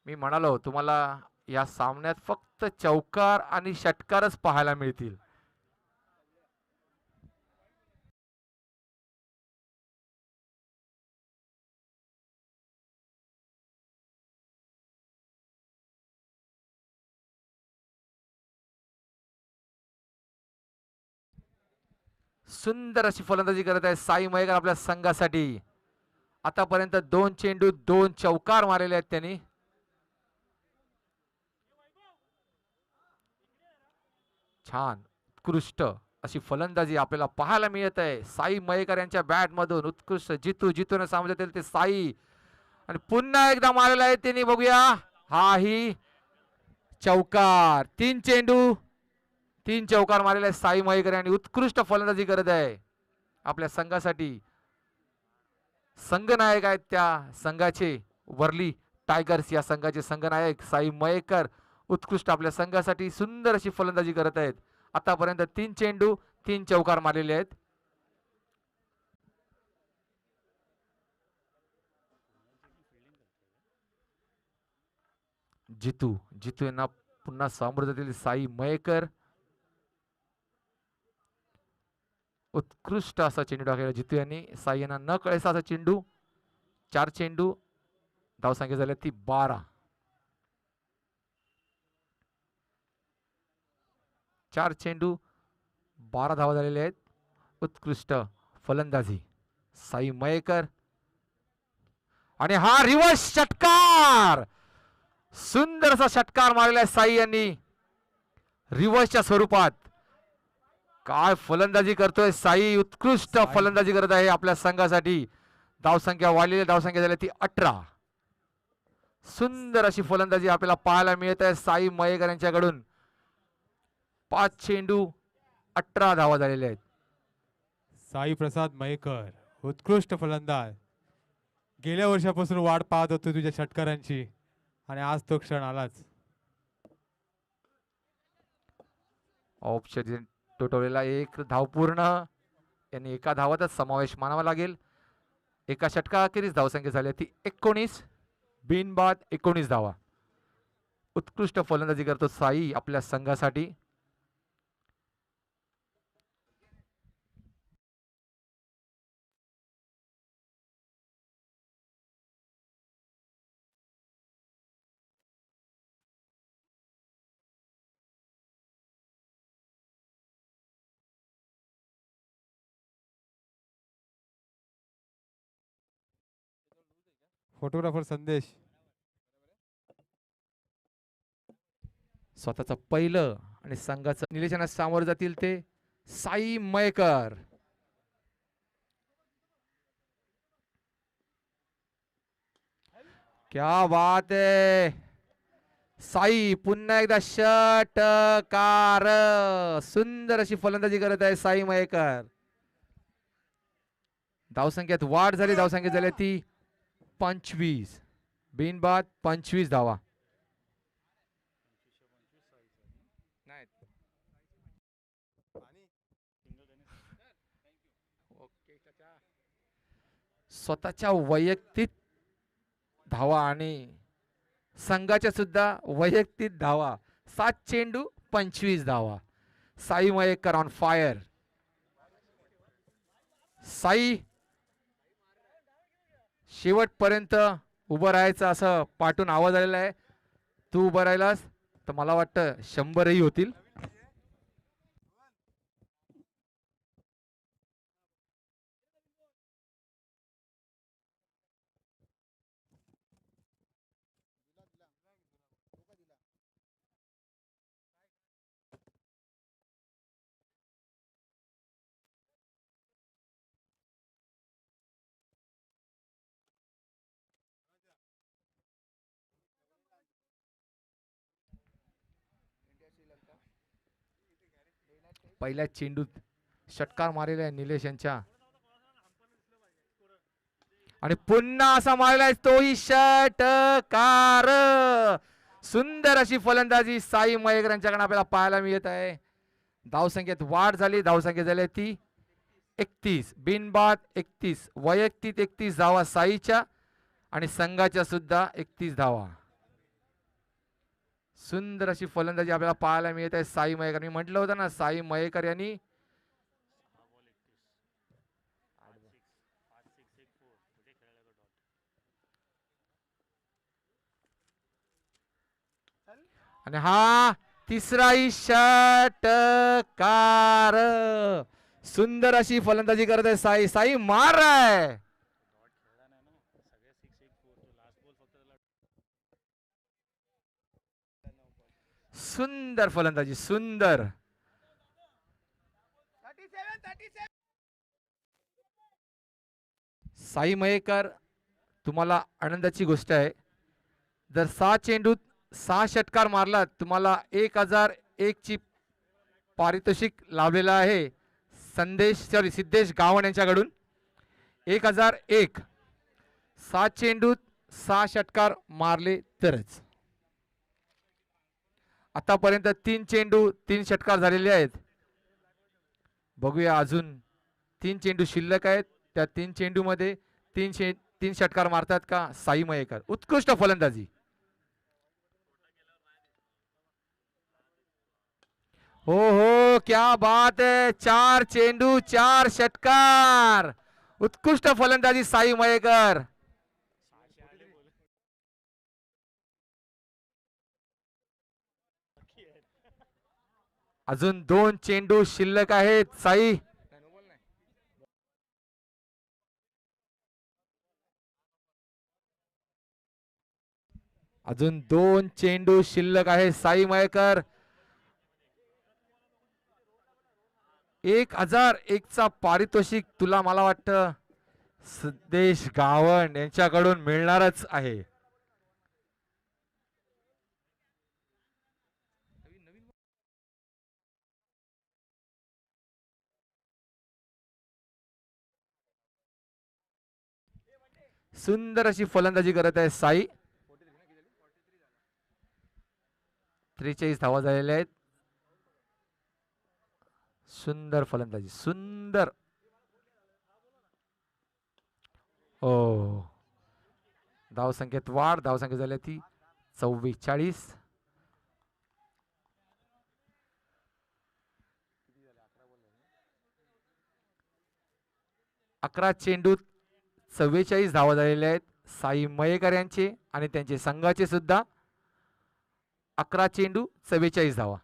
मी म्हणालो तुम्हाला या सामन्यात फक्त चौकार आणि षटकारच पाहायला मिळतील. सुंदर अशी फलंदाजी करत आहे साई मयेकर आपल्या संघासाठी. आतापर्यंत 2 चेंडू 2 चौकार मारलेले आहेत त्यांनी. छान उत्कृष्ट अशी फलंदाजी आपल्याला पाहायला मिळत आहे साई मयेकर यांच्या बॅट मधून. उत्कृष्ट जितून सामोरे येतील ते साई. आणि पुन्हा एकदा मारलेला आहे त्यांनी. बघूया हा ही चौकार. 3 चेंडू 3 चौकार मारलेले आहे साई मयेकर यांनी. उत्कृष्ट फलंदाजी करत आहे आपल्या संघासाठी. संघनायक आहेत त्या संघाचे. वर्ली टायगर्स या संघाचे संघनायक साई मयेकर उत्कृष्ट आपल्या संघासाठी सुंदर अशी फलंदाजी करत आहेत. आतापर्यंत 3 चेंडू 3 चौकार मारलेले आहेत. जितू यांना पुन्हा सामोरं जातील साई मयेकर. उत्कृष्ट असा चेंडू टाकलेला जितू यांनी. साई यांना न कळेसा असा चेंडू. 4 चेंडू धावसंख्या झाल्या ती 12. 4 चेंडू 12 धावा झालेले आहेत. उत्कृष्ट फलंदाजी साई मयेकर. आणि हा रिव्हर्स षटकार. सुंदर असा षटकार मारलेला आहे साई यांनी रिव्हर्सच्या स्वरूपात. काय फलंदाजी करतोय साई. उत्कृष्ट फलंदाजी करत आहे आपल्या संघासाठी. धावसंख्या वाढलेली धावसंख्या झाली ती 18. सुंदर अशी फलंदाजी आपल्याला पाहायला मिळत आहे साई मयेकर यांच्याकडून. 5 चेंडू 18 धावा झालेल्या आहेत. साई प्रसाद मयेकर उत्कृष्ट फलंदाज. गेल्या वर्षापासून वाट पाहत होतो तुझ्या षटकारांची आणि आज तो क्षण आलाच. औपचारिक टोटवलेला एक धाव पूर्ण. यांनी एका धावातच समावेश मानावा लागेल. एका षटकाखेरीज धावसंख्या झाली ती 19. बिनबाद 19 धावा. उत्कृष्ट फलंदाजी करतो साई आपल्या संघासाठी. फोटोग्राफर संदेश. स्वतःचं पहिलं आणि संघाचं निलेशनास सामोरं जातील ते साई मयेकर. क्या बात है. साई पुन्हा एकदा षटकार. सुंदर अशी फलंदाजी करत आहे साई मयेकर. धावसंख्येत वाढ झाली. धावसंख्या झाली ती 25. बिनबाद 25 धावा. स्वतःच्या वैयक्तिक धावा आणि संघाच्या सुद्धा वैयक्तिक धावा. 7 चेंडू 25 धावा. Sai Mayekar on fire. साई शेवटपर्यंत उभं राहायचं असं पाठून आवाज आलेला आहे. तू उभं राहिलास तर मला वाटतं 100ही होतील. पहिल्या चेंडूत षटकार मारलेला आहे निलेश यांच्या. आणि पुन्हा असा मारलाय तोही षटकार. सुंदर अशी फलंदाजी साई मयेकर यांच्याकडे आपल्याला पाहायला मिळत आहे. धावसंख्येत वाढ झाली. धावसंख्या झाली ती 31. बिनबाद 31. वैयक्तिक 31 धावा साईच्या आणि संघाच्या सुद्धा 31 धावा. सुंदर अशी फलंदाजी आपल्याला पाहायला मिळत आहे साई मयेकर. मी म्हटलं होतं ना साई मयेकर यांनी आणि हा तिसराही षटकार. सुंदर अशी फलंदाजी करत आहे साई. साई मार आहे. सुंदर फलंदाजी सुंदर. साई मयेकर, तुम्हाला आनंदाची गोष्ट आहे, जर 6 चेंडूत 6 षटकार मारलात तुम्हाला 1001 ची पारितोषिक लाभलेलं आहे सिद्धेश गावण यांच्याकडून. 1001. 7 चेंडूत 6 षटकार मारले तरच. आतापर्यंत 3 चेंडू 3 षटकार झालेले आहेत. बघूया अजून 3 चेंडू शिल्लक आहेत. त्या 3 चेंडू मध्ये 3 षटकार मारतात का साई मयेकर. उत्कृष्ट फलंदाजी. हो हो क्या बात है. 4 चेंडू 4 षटकार. उत्कृष्ट फलंदाजी साई मयेकर. अजून 2 चेंडू शिल्लक आहेत साई. अजून 2 चेंडू शिल्लक आहे साई मयेकर. 1001 चा पारितोषिक तुला मला वाटतं सिद्धेश गावण यांच्याकडून मिळणारच आहे. सुंदर अशी फलंदाजी करत आहे साई. 43 धावा झालेल्या आहेत. सुंदर फलंदाजी सुंदर. ओ धावसंख्येत वाढ. धावसंख्या झाली ती 44. 11 चेंडूत 44 धावा झालेल्या आहेत साई मयेकर यांचे आणि त्यांचे संघाचे सुद्धा. 11 चेंडू 44 धावा.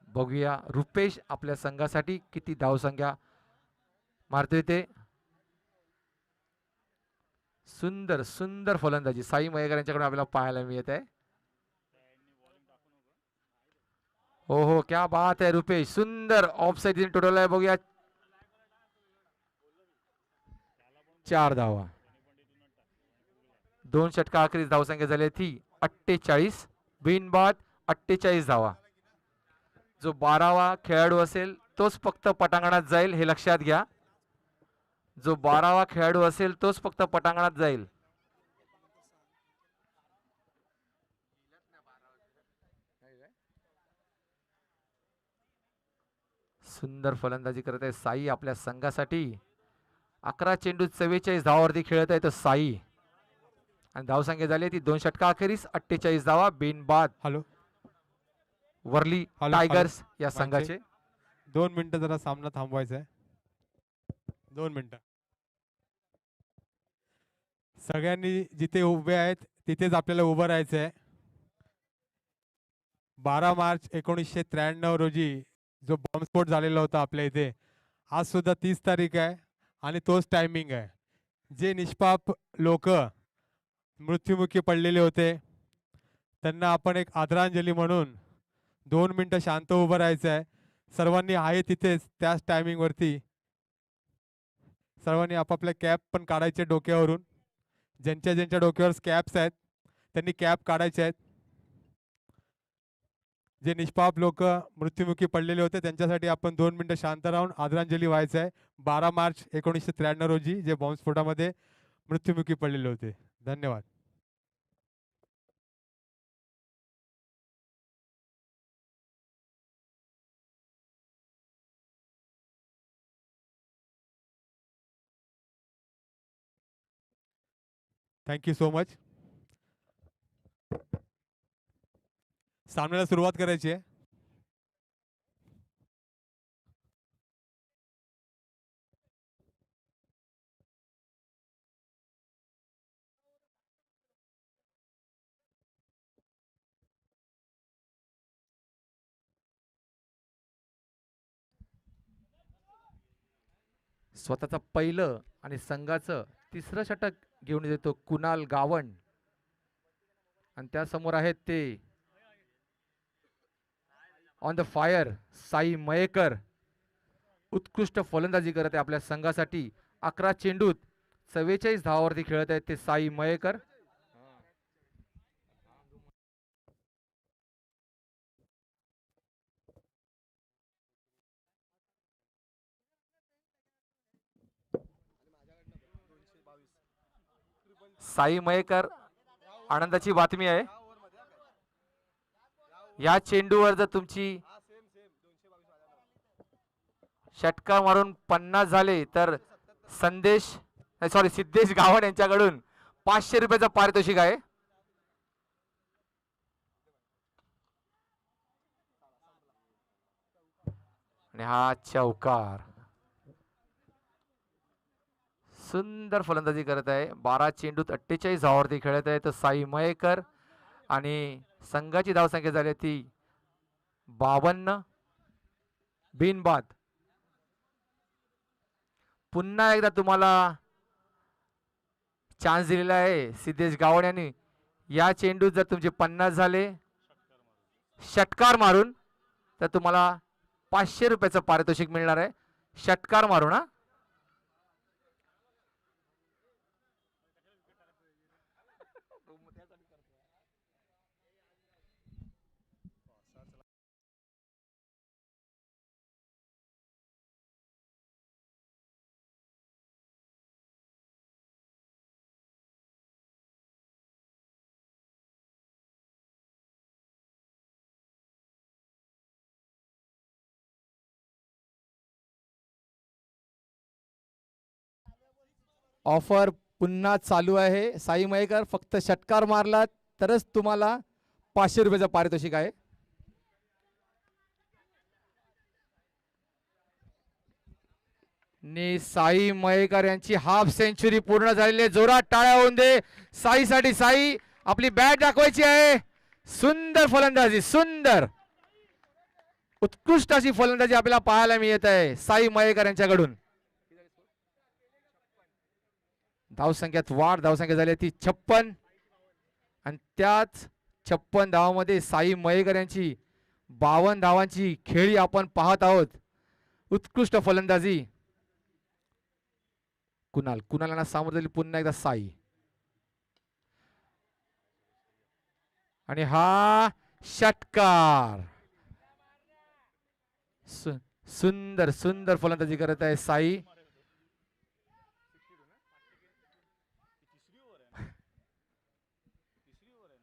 बघूया रुपेश आपल्या संघासाठी किती धावसंख्या मारतोय ते. सुंदर सुंदर फलंदाजी साई मयेकर यांच्याकडून आपल्याला पाहायला मिळत आहे. हो हो क्या बात आहे रुपेश. सुंदर ऑफ साइड टोटल आहे बघूया. 4 धावा. 2 षटकार अखेरीस धावसंख्या झाली ती 48. बिनबाद 48 धावा. जो 12वा खेळाडू असेल तोच फक्त पटांगणात जाईल हे लक्षात घ्या. जो 12वा खेळाडू असेल तोच फक्त पटांगणात जाईल. सुंदर फलंदाजी करत आहे साई आपल्या संघासाठी. 11 चेंडू 44 धावावरती खेळत आहे तर साई. आणि धावसंख्या झाली ती 2 षटका अखेरीस 48 धावा बिनबाद. हॅलो वर्ली टायगर्स या संघाचे. 2 मिनिटं जरा सामना थांबवायचा आहे. 2 मिनिटं. सगळ्यांनी जिथे उभे आहेत तिथेच आपल्याला उभं राहायचं आहे. 12 मार्च 1993 रोजी जो बॉम्बस्फोट झालेला होता आपल्या इथे, आज सुद्धा 30 तारीख आहे आणि तोच टायमिंग आहे. जे निष्पाप लोक मृत्युमुखी पडलेले होते त्यांना आपण एक आदरांजली म्हणून 2 मिनिटं शांत उभं राहायचं आहे. सर्वांनी आहे तिथेच त्याच टायमिंगवरती सर्वांनी आपापल्या कॅप पण काढायचे डोक्यावरून. ज्यांच्या ज्यांच्या डोक्यावर कॅप्स आहेत त्यांनी कॅप काढायचे आहेत. जे निष्पाप लोक मृत्युमुखी पडलेले होते त्यांच्यासाठी आपण 2 मिनिटं शांत राहून आदरांजली व्हायचं आहे. 12 मार्च 1993 रोजी जे बॉम्बस्फोटामध्ये मृत्युमुखी पडलेले होते. धन्यवाद. Thank you so much. सामन्याला सुरुवात करायची आहे. स्वतःचं पहिलं आणि संघाचं तिसरं षटक घेऊन येतो कुणाल गावंड. आणि त्यासमोर आहेत ते on the fire Sai Mayekar. उत्कृष्ट फलंदाजी करत आहे आपल्या संघासाठी. 11 चेंडूत 44 धावावरती खेळत आहेत ते साई मयेकर. साई मयेकर, आनंदाची बातमी आहे. या चेंडूवर जर तुमची षटकार मारून 50 झाले तर सिद्धेश गावण यांच्याकडून 500 रुपयाचं पारितोषिक आहे. आणि हा चौकार. सुंदर फलंदाजी करत आहे. 12 चेंडूत 48 धावावरती खेळत आहे तर साई मयेकर. आणि संघाची धावसंख्या झाली ती 52 बिनबाद. पुन्हा एकदा तुम्हाला चान्स दिलेला आहे सिद्धेश गावण यांनी. या चेंडूत जर तुमचे 50 झाले षटकार मारून तर तुम्हाला 500 रुपयाचं पारितोषिक मिळणार आहे. षटकार मारून हा. ऑफर पुन्हा चालू आहे. साई मयेकर फक्त षटकार मारला तरच तुम्हाला 500 रुपयाचं पारितोषिक आहे. नि साई मयेकर यांची हाफ सेंचुरी पूर्ण झालेली आहे. जोरात टाळ्या होऊन दे साईसाठी. साई आपली बॅट दाखवायची आहे. सुंदर फलंदाजी, सुंदर उत्कृष्ट अशी फलंदाजी आपल्याला पाहायला मिळत आहे साई मयेकर यांच्याकडून. धावसंख्यात वाढ. धावसंख्या झाली ती 56. आणि त्याच 56 धावांमध्ये साई मयेकर यांची 52 धावांची खेळी आपण पाहत आहोत. उत्कृष्ट फलंदाजी. कुणाला सामोरं दिली पुन्हा एकदा साई. आणि हा षटकार. सुंदर सुंदर फलंदाजी करत आहे साई.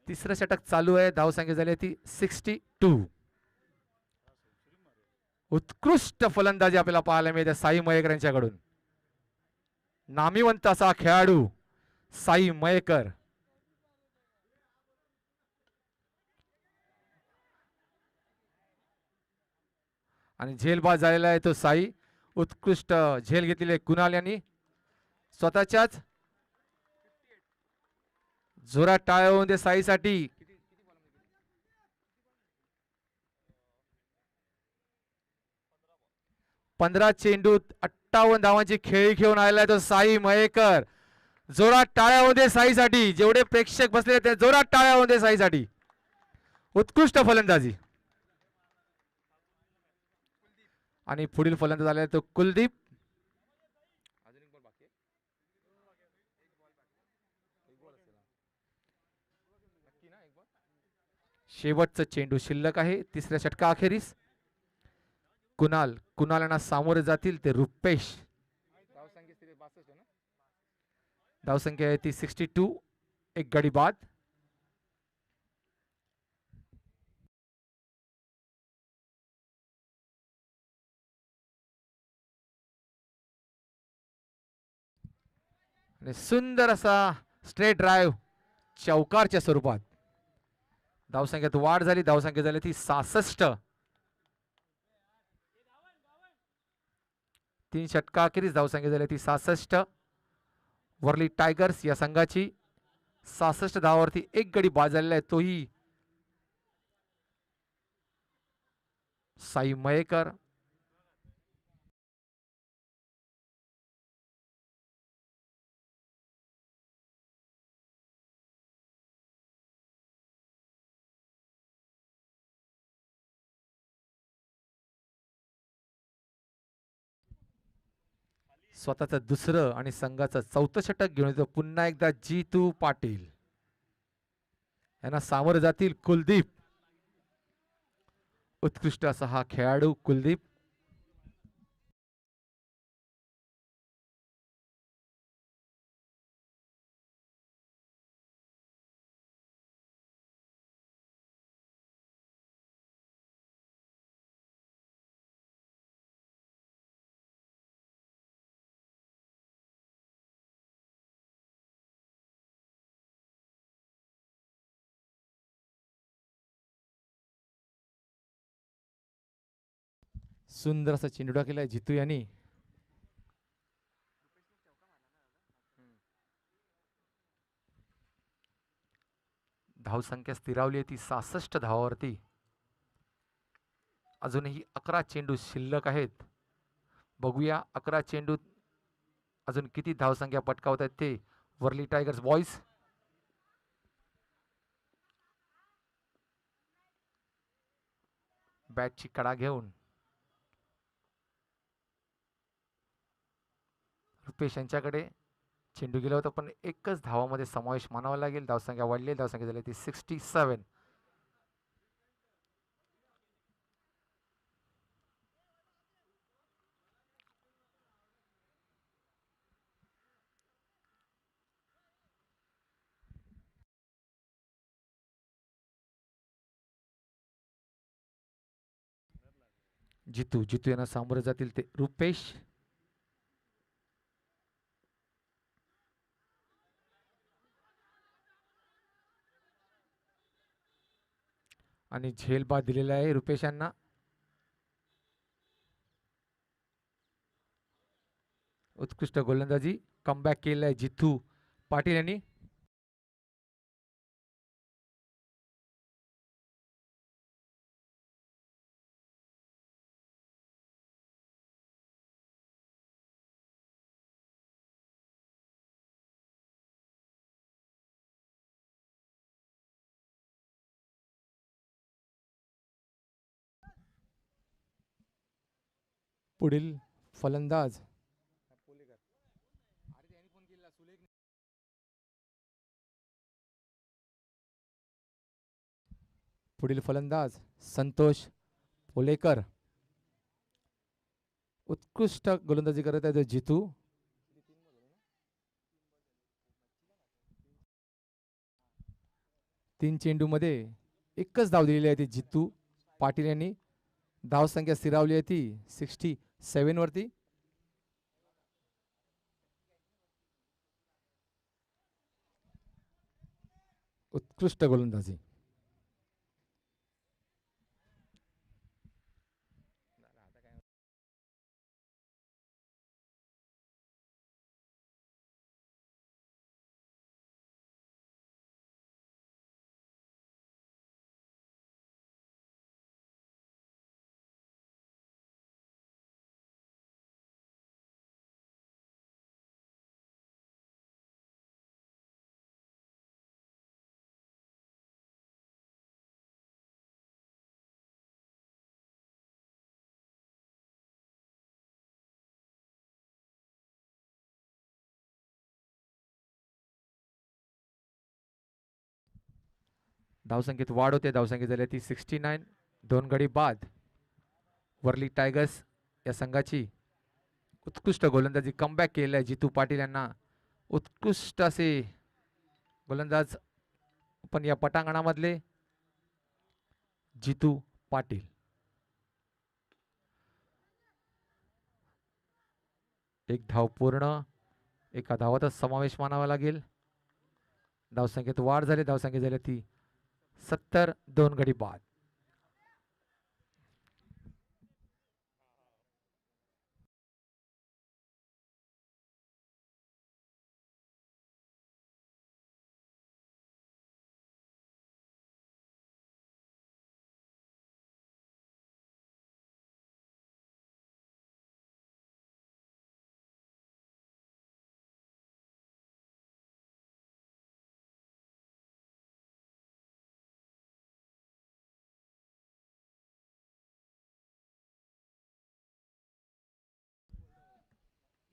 तिसरं षटक चालू आहे. धावसंख्या झाली ती 62. उत्कृष्ट फलंदाजी आपल्याला पाहायला मिळते साई मयेकर यांच्याकडून. नामिवंत असा खेळाडू साई मयेकर. आणि झेलबाज झालेला आहे तो साई. उत्कृष्ट झेल घेतलेली आहे कुणाल यांनी. स्वतःच्याच जोरात टाळ्या होऊन दे साईसाठी. पंधरा चेंडूत 58 धावांची खेळी घेऊन आलेला आहे तो साई मयेकर. जोरात टाळ्या होऊन दे साईसाठी. जेवढे प्रेक्षक बसले ते जोरात टाळ्या होऊन दे साईसाठी. उत्कृष्ट फलंदाजी. आणि पुढील फलंदाज आला तो कुलदीप. शेवटचा चेंडू शिल्लक आहे तिसऱ्या षटका अखेरीस. कुणालांना सामोरे जातील ते रुपेश. धावसंख्या आहे ती 62. एक गडी बाद. आणि सुंदर असा स्ट्रेट ड्राइव्ह चौकारच्या स्वरूपात. धावसंख्येत वाढ झाली. धावसंख्या झाली ती 66. 3 षटकाखेरीज धावसंख्या झाली ती 66. वर्ली टायगर्स या संघाची 66 धावावरती एक गडी बाद झालेला आहे, तोही साई मयेकर. स्वतःचं दुसरं आणि संघाचं चौथं षटक घेऊन येतो पुन्हा एकदा जितू पाटील. यांना सामोरे जातील कुलदीप. उत्कृष्ट असा हा खेळाडू कुलदीप. सुंदर असा चेंडू टाकलेला जितू यांनी. धावसंख्या स्थिरावली आहे ती 66 धावावरती. अजूनही 11 चेंडू शिल्लक आहेत. बघूया 11 चेंडूत अजून किती धावसंख्या पटकावत आहेत ते वर्ली टायगर्स बॉयज. बॅटची कडा घेऊन रुपेश यांच्याकडे चेंडू गेला होता, पण एकच धावामध्ये समावेश मानावा लागेल. धावसंख्या वाढली. धावसंख्या झाली ती 67. जितू यांना सामोरे जातील ते रुपेश. आणि झेल बाद दिलेला आहे रुपेश यांना. उत्कृष्ट गोलंदाजी कमबॅक केलेला आहे जितू पाटील यांनी. पुढील फलंदाज संतोष पोलेकर. उत्कृष्ट गोलंदाजी करत आहे जितू. तीन चेंडू मध्ये एकच धाव दिलेली आहे ती जितू पाटील यांनी. धावसंख्या स्थिरावली आहे ती 67 वरती. उत्कृष्ट गोलंदाजी. धावसंख्येत वाढ होते. धावसंख्या झाली ती 69. 2 गडी बाद. वर्ली टायगर्स या संघाची उत्कृष्ट गोलंदाजी कमबॅक केलेला आहे जितू पाटील यांना. उत्कृष्ट असे गोलंदाज पण या पटांगणामधले जितू पाटील. एक धाव पूर्ण. एका धावातच समावेश मानावा लागेल. धावसंख्येत वाढ झाली. धावसंख्या झाली ती 70 2 गडी बाद.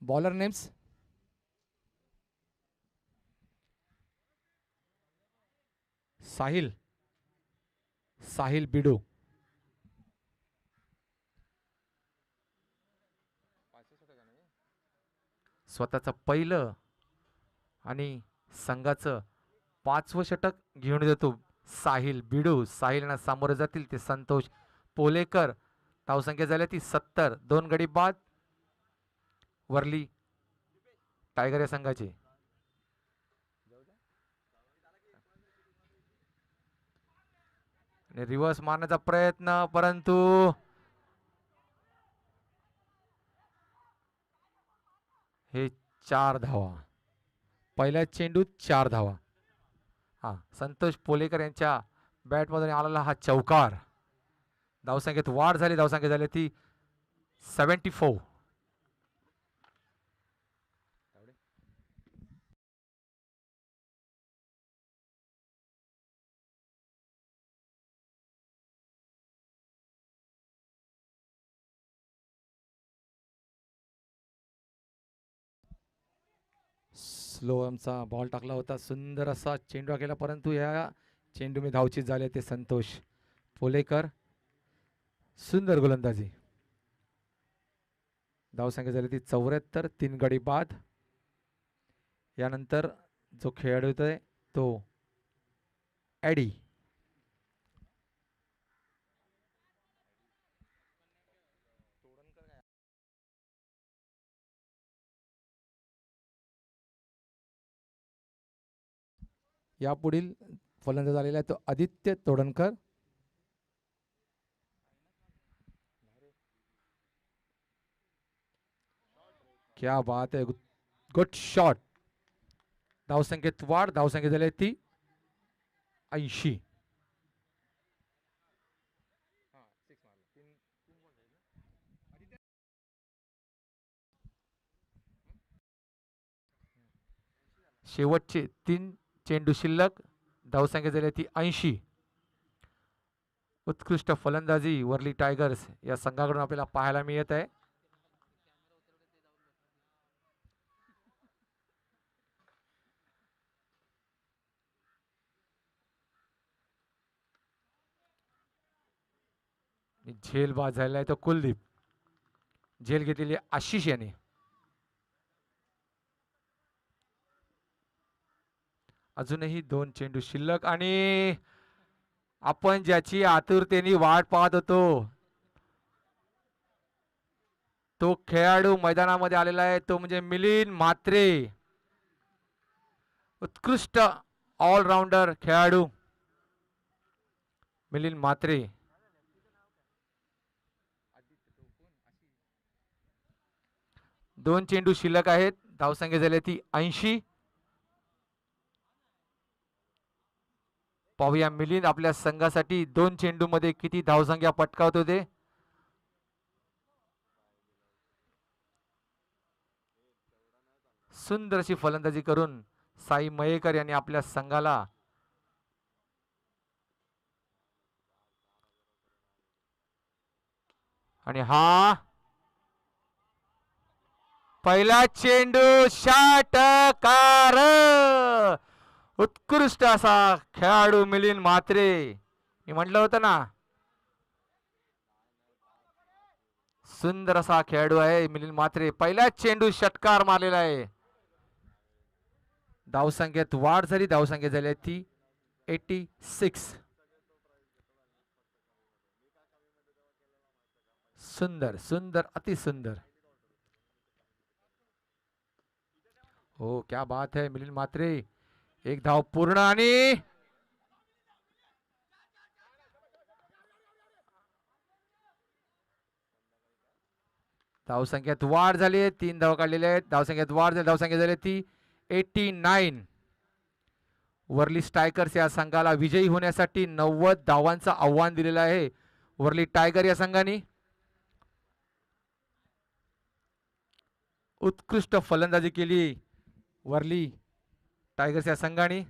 Bowler names. साहिल साहिल बिडू. स्वतःचं पहिलं आणि संघाचं 5वं षटक घेऊन येतो साहिल बिडू. साहिलना सामोरे जातील ते संतोष पोलेकर. धावसंख्या झाली ती 70 2 गडी बाद. वरली टायगर या संघाचे. रिव्हर्स मारण्याचा प्रयत्न, परंतु हे 4 धावा. पहिल्या चेंडूत 4 धावा. हा, संतोष पोलेकर यांच्या बॅटमधून आलेला हा चौकार. धावसंख्येत वाढ झाली. धावसंख्या झाली ती 74. स्लोअमचा बॉल टाकला होता. सुंदर असा चेंडू केला, परंतु या चेंडूमध्ये धावचीत झाले ते संतोष पोलेकर. सुंदर गोलंदाजी. धावसंख्या झाली ती 74 3 गडी बाद. यानंतर जो खेळाडू येतोय तो ॲडी. यापुढील फलंदाज झालेला आहे तो आदित्य तोडणकर. क्या बात है, गुड शॉट. धावसंख्येत वाढ. धावसंख्या झाली ती 80. शेवटचे 3 चेंडू शिल्लक. धावसंख्या झाली ती 80. उत्कृष्ट फलंदाजी वरली टायगर्स या संघाकडून आपल्याला पाहायला मिळत आहे. झेल बाद झालेला आहे तो कुलदीप. झेल घेतलेली आशिष याने. अजूनही 2 चेंडू शिल्लक आणि आपण ज्याची आतुरतेने वाट पाहत होतो तो खेळाडू मैदानामध्ये आलेला आहे. तो म्हणजे मिलिंद म्हात्रे. उत्कृष्ट ऑलराऊंडर खेळाडू मिलिंद म्हात्रे. दोन चेंडू शिल्लक आहेत. धावसंख्या झाली ती 80. पाहूया मिलिंद आपल्या संघासाठी 2 चेंडू मध्ये किती धावसंख्या पटकावतो ते. सुंदर अशी फलंदाजी करून साई मयेकर यांनी आपल्या संघाला आणि हा पहिला चेंडू षटकार. उत्कृष्ट असा खेळाडू मिलिंद म्हात्रे. मी म्हटलं होतं ना, सुंदर असा खेळाडू आहे मिलिंद म्हात्रे. पहिला चेंडू षटकार मारलेला आहे. धावसंख्येत वाढ झाली. धावसंख्या झाली ती 86. सुंदर सुंदर अति सुंदर. हो, क्या बात है मिलिंद म्हात्रे. एक धाव पूर्ण आणि धावसंख्येत वाढ झाली आहे. 3 धावा काढलेल्या आहेत. धावसंख्येत वाढ झाली. धावसंख्या झाली ती 89. वर्ली स्ट्रायकर्स या संघाला विजयी होण्यासाठी 90 धावांचं आव्हान दिलेलं आहे वर्ली टायगर या संघाने. उत्कृष्ट फलंदाजी केली वर्ली टायगर्स या संघाने.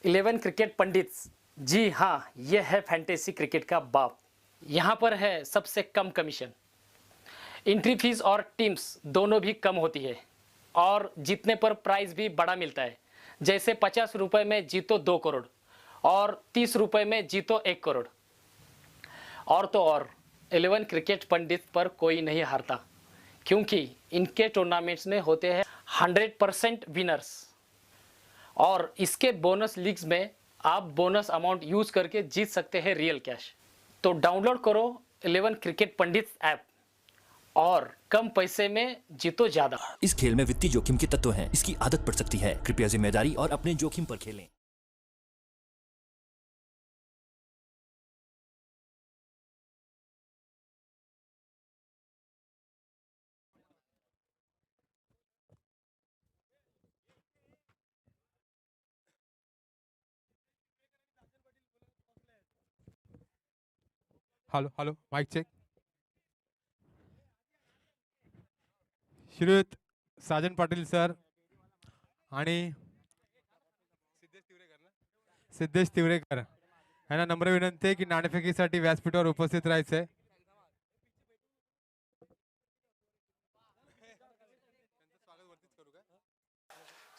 इलेवन क्रिकेट पंडित्स, जी हाँ, यह है फैंटेसी क्रिकेट का बाप। यहाँ पर है सबसे कम कमीशन, एंट्री फीस और टीम्स दोनों भी कम होती है और जीतने पर प्राइज भी बड़ा मिलता है। जैसे 50 रुपये में जीतो 2 करोड़ और 30 रुपये में जीतो 1 करोड़। और तो और 11 क्रिकेट पंडित पर कोई नहीं हारता, क्योंकि इनके टूर्नामेंट्स में होते हैं 100% विनर्स। और इसके बोनस लीग्स में आप बोनस अमाउंट यूज करके जीत सकते हैं रियल कैश। तो डाउनलोड करो 11 क्रिकेट पंडित ऐप और कम पैसे में जीतो ज्यादा। इस खेल में वित्तीय जोखिम के तत्व हैं, इसकी आदत पड़ सकती है। कृपया जिम्मेदारी और अपने जोखिम पर खेलें। Hello hello, mic check. श्रीयुत साजन पाटील सर आणि सिद्धेश तिवरेकर यांना नम्र विनंती आहे की नाणेफेकीसाठी व्यासपीठावर उपस्थित राहायचंय.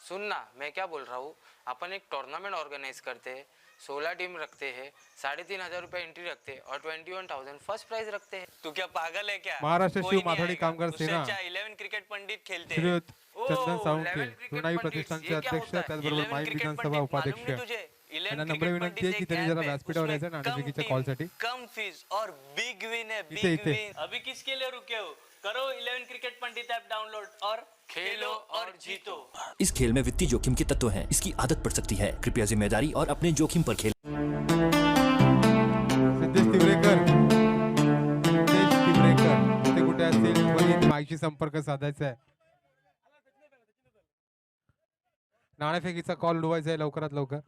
सुन ना, मैं क्या बोल रहा हूँ, अपन एक टूर्नामेंट ऑर्गेनाइज करते हैं, 16 टीम रखते हैं, 3,500 रुपये एंट्री रखते हैं और 21,000 फर्स्ट प्राइज रखते हैं। तू क्या पागल है क्या? महाराष्ट्र कोई शिव नहीं माथाडी आएगा। कामगार उससे सेना अच्छा 11 क्रिकेट पंडित खेलते हैं। श्रीयुत ओ, चंदन साळुंखे 11 क्रिकेट तृणाई पंडित, प्रतिष्ठानचे ये क्या अध्यक्ष होता है? त्याचबरोबर 11 माई क्रिकेट विधानसभा पंडित उपाध्यक्ष मालूम नहीं तुझे? 11 यांना नम्र क्रिकेट विनंती आहे पंडित की एक त्यांनी app जरा है, व्यासपीठावर उसमें यायचं कम नाणेफेकीच्या टीम, कॉलसाठी कम फीस और बिग विन है, इथे, बिग इथे. विन। अभी किसके लिए रुके हो? करो 11 क्रिकेट पंडित ऐप डाउनलोड और खेलो और जीतो। इस खेल में वित्तीय जोखिम के तत्व हैं। इसकी आदत पड़ सकती है। कृपया जिम्मेदारी और अपने जोखिम पर खेलें। सिद्धेश तिवरेकर ते कुठे असतील त्वरित माईशी संपर्क साधायचा आहे. नाणेफेकीचा कॉल उडवायचा आहे लवकरात लवकर.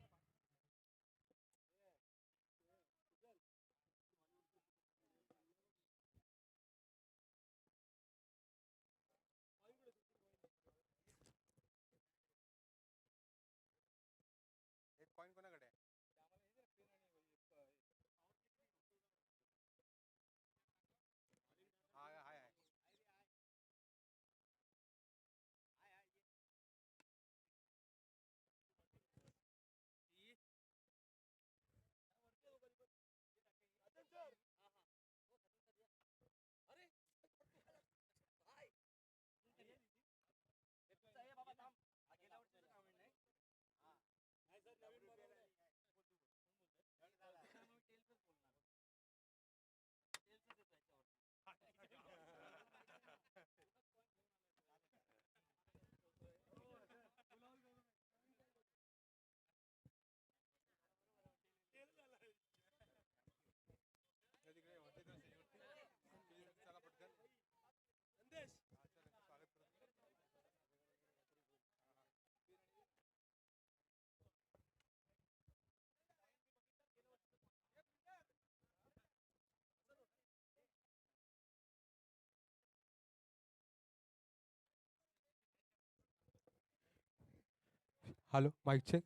Hello mic check.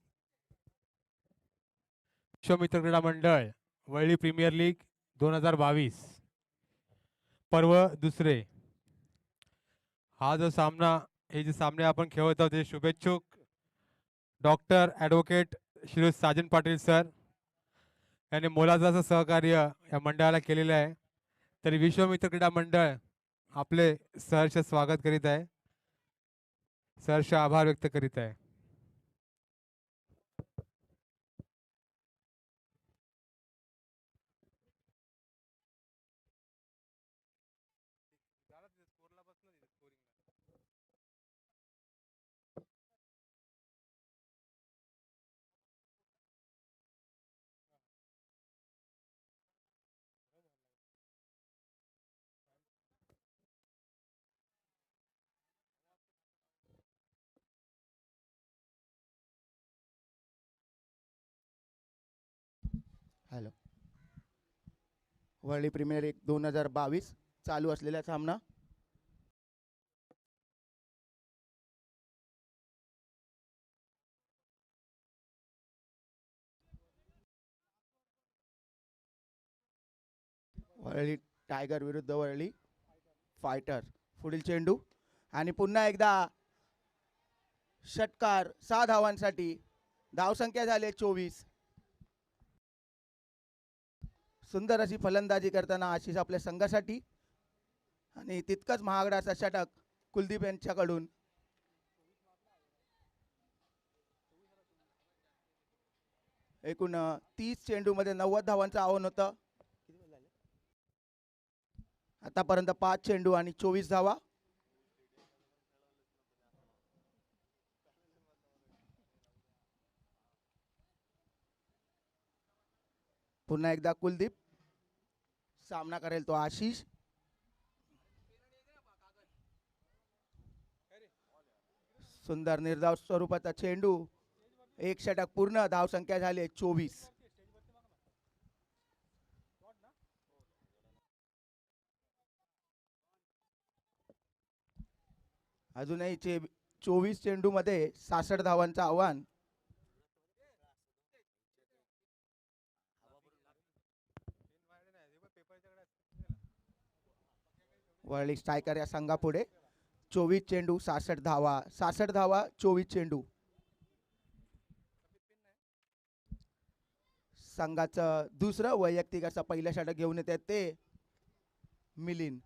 विश्वमित्र क्रीडा मंडळ वरळी प्रीमियर लीग 2022 पर्व दुसरे. हा जो सामना, हे जे सामने आपण खेळत आहोत ते शुभेच्छुक doctor advocate Shri Sajan Patil sir यांनी मोलाचं असं सहकार्य या मंडळाला केलेलं आहे. तरी विश्वमित्र क्रीडा मंडळ आपले सहर्ष स्वागत करीत आहे, सहर्ष आभार व्यक्त करीत आहे. हॅलो. वर्ल्ड प्रीमियर लीग 2022 चालू असलेला सामना वरळी टायगर विरुद्ध वरळी फायटर. पुढील चेंडू आणि पुन्हा एकदा षटकार 6 धावांसाठी. धावसंख्या झाले 24. सुंदर अशी फलंदाजी करताना आशिष आपल्या संघासाठी आणि तितकाच महागडा असा षटक कुलदीप यांच्याकडून. एकूण 30 चेंडूमध्ये 90 धावांचं आव्हान होतं. आतापर्यंत 5 चेंडू आणि 24 धावा. पुन्हा एकदा कुलदीप. सामना करेल तो आशिष. सुंदर निर्धाव स्वरूपाचा चेंडू. एक षटक पूर्ण. धावसंख्या झाली 24. अजूनही 24 चेंडू मध्ये 66 धावांचं आव्हान. वर्ल्ड स्ट्रायकर या संघापुढे 24 चेंडू 66 धावा. 66 धावा 24 चेंडू. संघाचं दुसरं वैयक्तिक असं पहिलं षटक घेऊन येतात ते मिलिंद.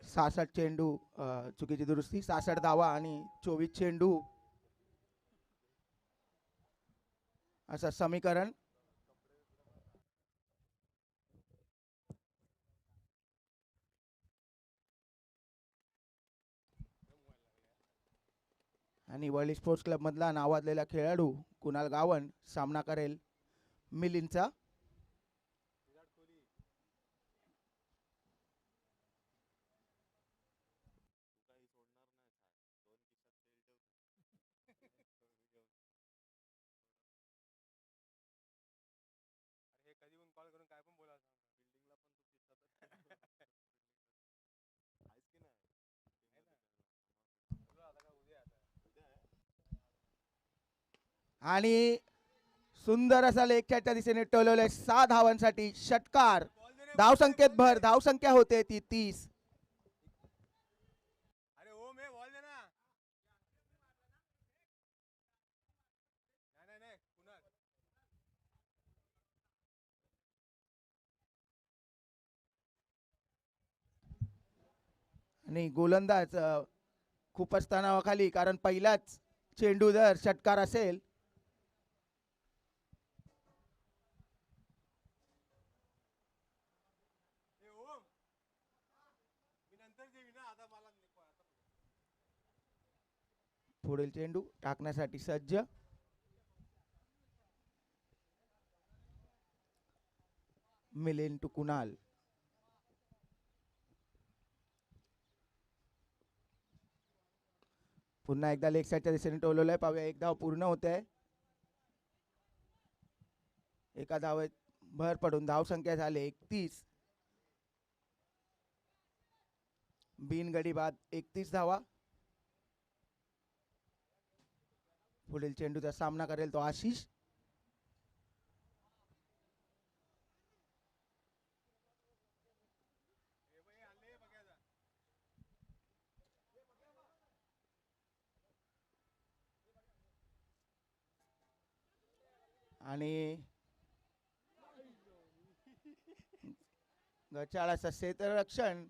सासष्ट चेंडू चुकीची दुरुस्ती 66 धावा आणि 24 चेंडू असं समीकरण. आणि वर्ल्ड स्पोर्ट्स क्लब मधला नावाजलेला खेळाडू कुणाल गावंड सामना करेल मिलिंदचा. आणि सुंदर असा लेगच्या दिशेने टोलवलंय 6 धावांसाठी षटकार. धावसंख्येत भर, धावसंख्या होते ती 30. अरे ओम हे बॉल दे ना. नाही नाही नाही कुणाल. आणि गोलंदाज खूपच तणावाखाली, कारण पहिलाच चेंडू जर षटकार असेल हे ओम मी नंतर देवी ना आता मला पुढील चेंडू टाकण्यासाठी सज्ज. मिलिंद टू कुणाल. पुन्हा एकदा लेग साईडच्या दिशेने टोलवलंय. पाहूया एक धाव पूर्ण होते. एका धावेत भर पडून धावसंख्या झाली 31. बिनगडी बाद 31 धावा. पुढील चेंडूचा सामना करेल तो आशिष. आणि गचाळाचं क्षेत्ररक्षण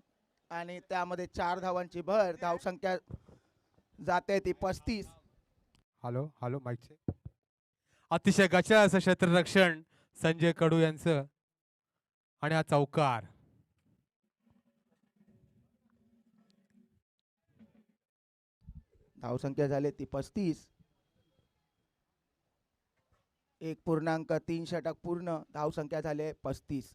आणि त्यामध्ये 4 धावांची भर. धावसंख्या जाते ती 35. हॅलो हॅलो माईकचे. अतिशय गचा असं क्षेत्ररक्षण संजय कडू यांचं आणि हा चौकार. धावसंख्या झाली ती 35. 1.3 षटक पूर्ण. धावसंख्या झाली 35.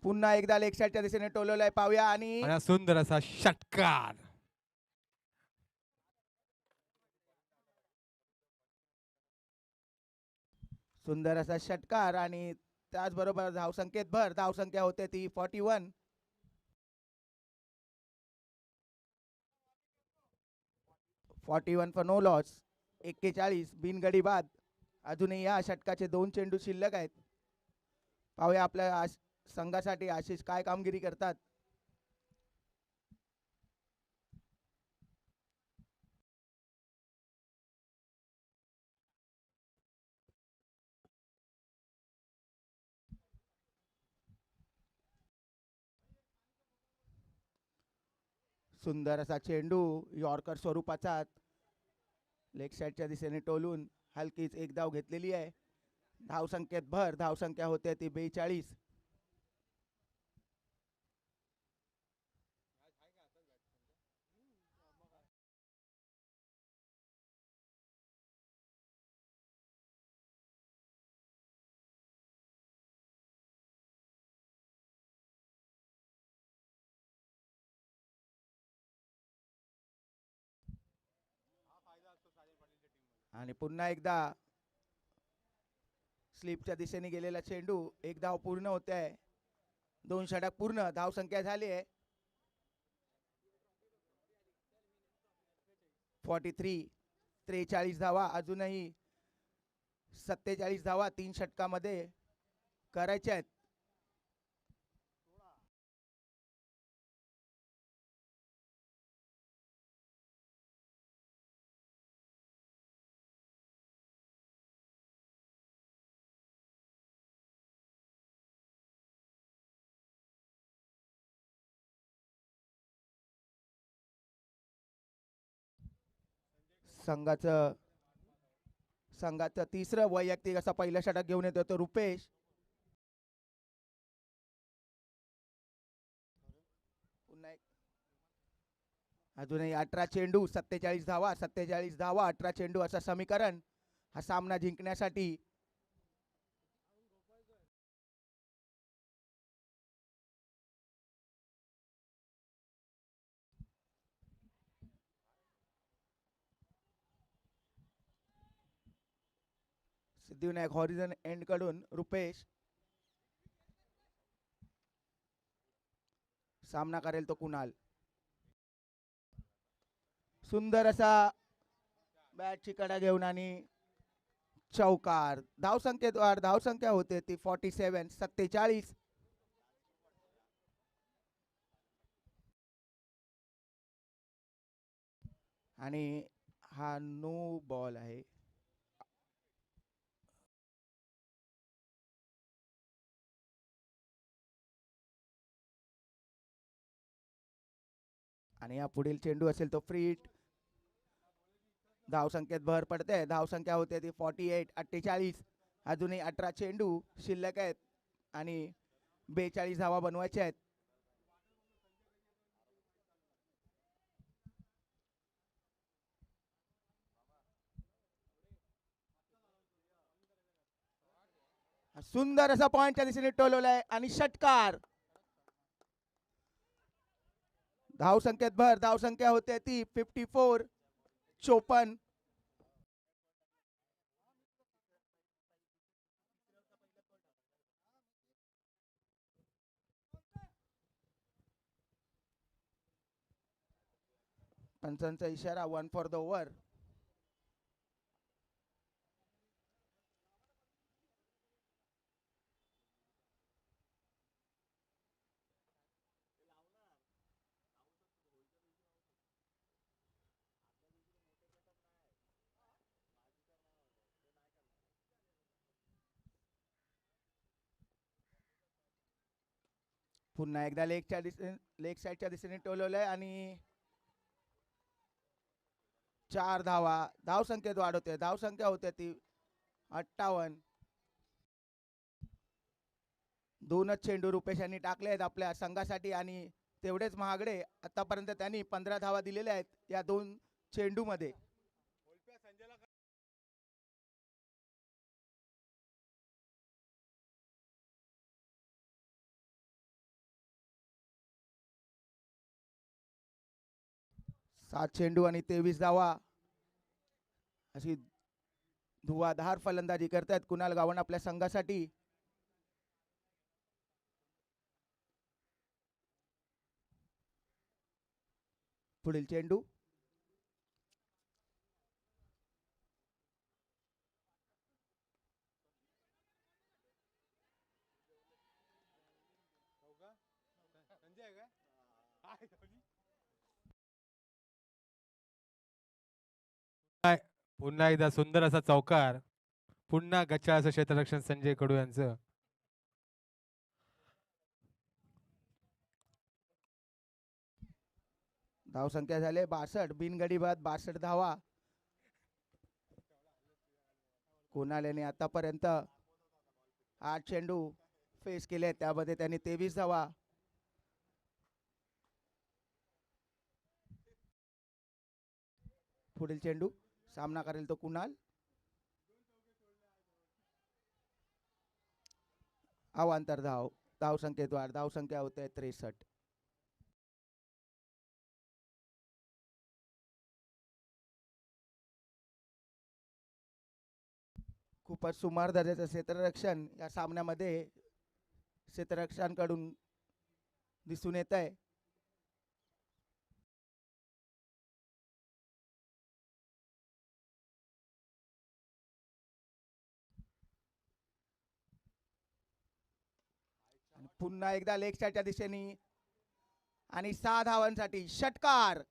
पुन्हा एकदा लेग साईडच्या दिशेने टोलवलाय. पाहूया आणि आणि हा सुंदर असा षटकार. सुंदर असा षटकार आणि त्याचबरोबर धावसंख्येत भर. धावसंख्या होते ती 41. 41 फॉर नो लॉस. 41 बिनगडी बाद. अजूनही या षटकाचे 2 चेंडू शिल्लक आहेत. पाहूया आपल्या संघासाठी आशिष काय कामगिरी करतात. सुंदर असा चेंडू यॉर्कर स्वरूपाचा लेग साईडच्या दिशेने टोलून हलकीच एक धाव घेतलेली आहे. धावसंख्येत भर. धावसंख्या होते ती 42. आणि पुन्हा एकदा स्लिपच्या दिशेने गेलेला चेंडू. एक धाव पूर्ण होते आहे. 2 षटक पूर्ण. धावसंख्या झाली आहे 43. 43 धावा. अजूनही 47 धावा 3 षटकामध्ये. करायचे आहेत. संघाचं तिसरं वैयक्तिक असा पहिलं षटक घेऊन येतो तो रुपेश. पुन्हा एक अजूनही 18 चेंडू 47 धावा 18 चेंडू असं समीकरण हा सामना जिंकण्यासाठी. सिद्धिविनायक हॉरिझन एंड कडून रुपेश सामना करेल तो कुणाल. सुंदर असा बॅटची कडा घेऊन आणि चौकार. धावसंख्या होते ती 47. आणि हा नो बॉल आहे. आणि या पुढील चेंडू असेल तो फ्री हिट. धावसंख्येत भर पडते. धावसंख्या होते ती 48. अजूनही 18 चेंडू शिल्लक आहेत आणि 42 धावा बनवायच्या आहेत. सुंदर असा पॉइंटच्या दिशेने टोलवलाय आणि षटकार. धावसंख्येत भर. धावसंख्या होते ती 54. पंचांचा इशारा 1 फॉर द ओव्हर. पुन्हा एकदा लेग साईडच्या दिशेने टोलवलंय आणि 4 धावा. धावसंख्येत वाढ होते. धावसंख्या होते ती 58. दोनच चेंडू रुपेश यांनी टाकले आहेत आपल्या संघासाठी आणि तेवढेच महागडे. आतापर्यंत त्यांनी 15 धावा दिलेल्या आहेत या 2 चेंडू मध्ये. सात चेंडू आणि 23 धावा अशी धुवाधार फलंदाजी करतायत कुणाल गावण आपल्या संघासाठी. पुढील चेंडू पुन्हा एकदा सुंदर असा चौकार. पुन्हा गच्चा असं क्षेत्ररक्षण संजय कडू यांचं. धावसंख्या झाले 62. बिनगडी बाद 62 धावा. कुणाल याने आतापर्यंत 8 चेंडू फेस केले. त्यामध्ये त्यांनी 23 धावा. पुढील चेंडू सामना करेल तो कुणाल. अवांतर धाव. धावसंख्येत वाढ. धावसंख्या होते 63. खूपच सुमार दर्जाचं क्षेत्ररक्षण या सामन्यामध्ये क्षेत्ररक्षकांकडून दिसून येत आहे. पुन्हा एकदा लेग साईडच्या दिशेने आणि 6 धावांसाठी षटकार.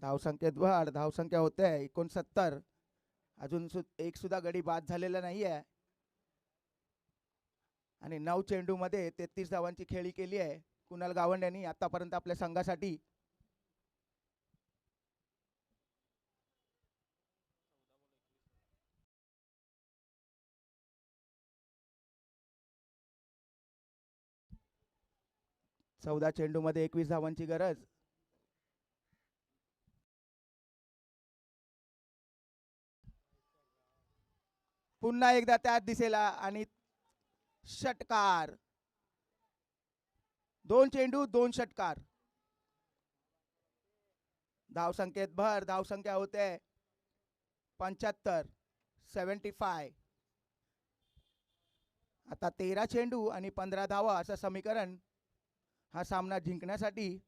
धावसंख्येत वाढ, धावसंख्या होते 69. अजून एक सुद्धा गडी बाद झालेला नाही आहे आणि 9 चेंडूमध्ये 33 धावांची खेळी केली आहे कुणाल गावंड यांनी आतापर्यंत आपल्या संघासाठी. चौदा चेंडूमध्ये 21 धावांची गरज. पुन्हा एकदा त्याच दिशेला आणि षटकार. 2 चेंडू 2 षटकार. धावसंख्येत भर, धावसंख्या होते 75. 75. आता 13 चेंडू आणि 15 धावा असं समीकरण हा सामना जिंकण्यासाठी.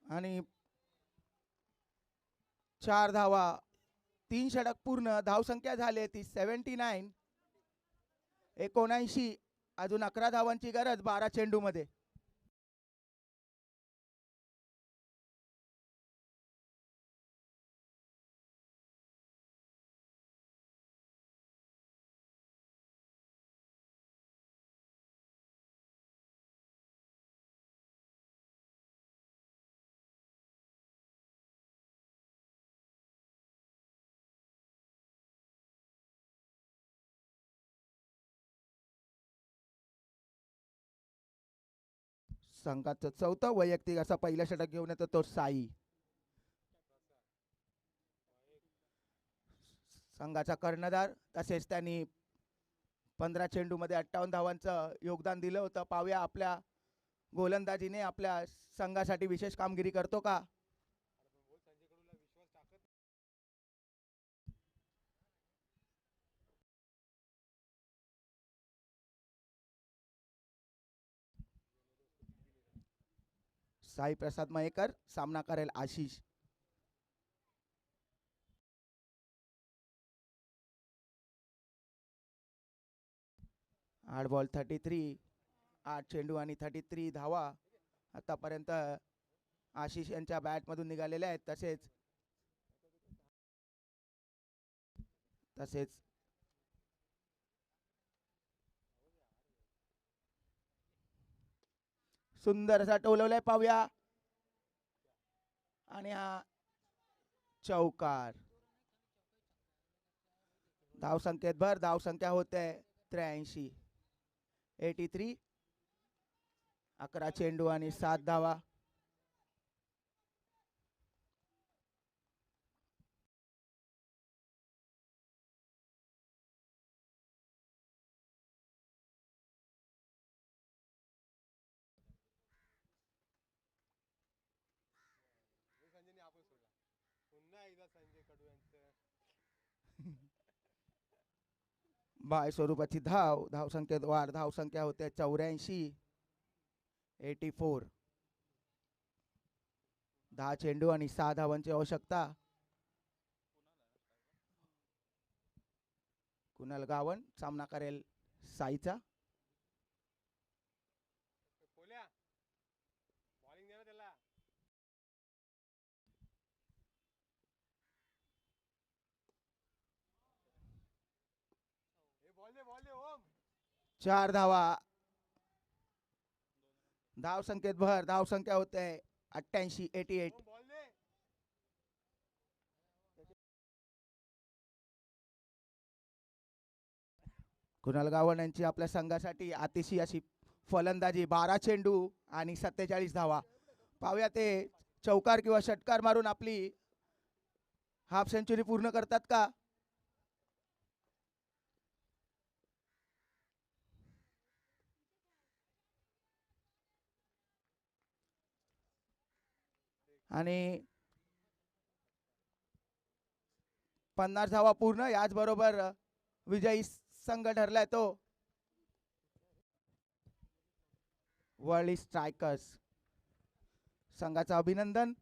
आणि 4 धावा, 3 षटक पूर्ण. धावसंख्या झाली ती 79. 79. अजून 11 धावांची गरज 12 चेंडूमध्ये. संघाचं चौथं वैयक्तिक असा पहिला षटक घेऊन येतो तो साई. संघाचा कर्णधार. तसेच त्यांनी 15 चेंडूमध्ये 58 धावांचं योगदान दिलं होतं. पाहूया आपल्या गोलंदाजीने आपल्या संघासाठी विशेष कामगिरी करतो का. साई प्रसाद मयेकर. सामना करेल आशिष. आठ बॉल 33. 8 चेंडू आणि 33 धावा आतापर्यंत आशिष यांच्या बॅटमधून निघालेल्या आहेत. तसेच सुंदर असा टोलवलाय पाहूया. आणि हा चौकार. धावसंख्येत भर, धावसंख्या होते 83. 83. 11 चेंडू आणि 7 धावा. बाय स्वरूपाची धाव. धावसंख्येत वाढ, धावसंख्या होते 84. 84. 10 चेंडू आणि 6 धावांची आवश्यकता. कुणाल गावंड सामना करेल साईचा. चार धावा. धावसंख्येत भर, धावसंख्या होते 88. 88. कुणाल गावंड यांची आपल्या संघासाठी अतिशय अशी फलंदाजी. 12 चेंडू आणि 47 धावा. पाहूया ते चौकार किंवा षटकार मारून आपली हाफ सेंचुरी पूर्ण करतात का. आणि 50 धावा पूर्ण, याचबरोबर विजयी संघ ठरलाय तो वर्ली स्ट्रायकर्स. संघाचं अभिनंदन.